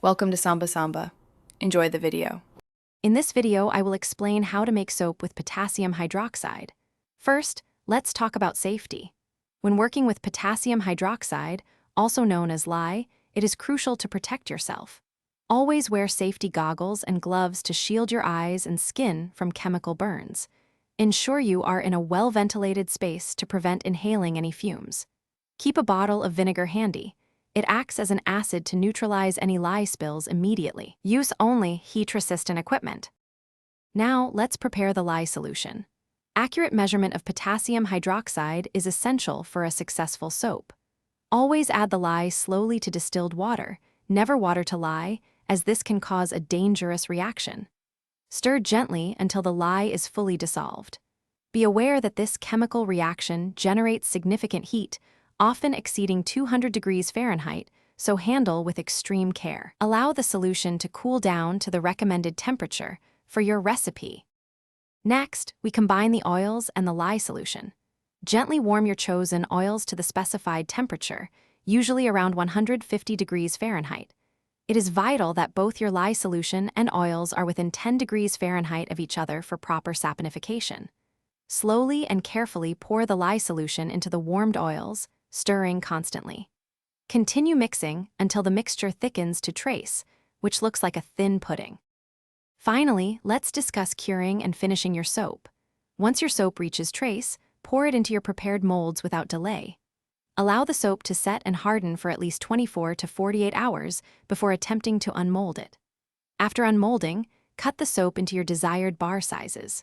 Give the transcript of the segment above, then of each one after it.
Welcome to Samba Samba. Enjoy the video. In this video, I will explain how to make soap with potassium hydroxide. First, let's talk about safety. When working with potassium hydroxide, also known as lye, it is crucial to protect yourself. Always wear safety goggles and gloves to shield your eyes and skin from chemical burns. Ensure you are in a well-ventilated space to prevent inhaling any fumes. Keep a bottle of vinegar handy. It acts as an acid to neutralize any lye spills immediately. Use only heat-resistant equipment. Now, let's prepare the lye solution. Accurate measurement of potassium hydroxide is essential for a successful soap. Always add the lye slowly to distilled water. Never water to lye, as this can cause a dangerous reaction. Stir gently until the lye is fully dissolved. Be aware that this chemical reaction generates significant heat, often exceeding 200 degrees Fahrenheit, so handle with extreme care. Allow the solution to cool down to the recommended temperature for your recipe. Next, we combine the oils and the lye solution. Gently warm your chosen oils to the specified temperature, usually around 150 degrees Fahrenheit. It is vital that both your lye solution and oils are within 10 degrees Fahrenheit of each other for proper saponification. Slowly and carefully pour the lye solution into the warmed oils, stirring constantly. Continue mixing until the mixture thickens to trace, which looks like a thin pudding. Finally, let's discuss curing and finishing your soap. Once your soap reaches trace, pour it into your prepared molds without delay. Allow the soap to set and harden for at least 24 to 48 hours before attempting to unmold it. After unmolding, cut the soap into your desired bar sizes.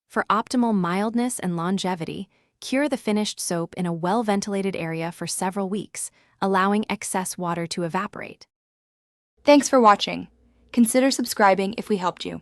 For optimal mildness and longevity, cure the finished soap in a well-ventilated area for several weeks, allowing excess water to evaporate. Thanks for watching. Consider subscribing if we helped you.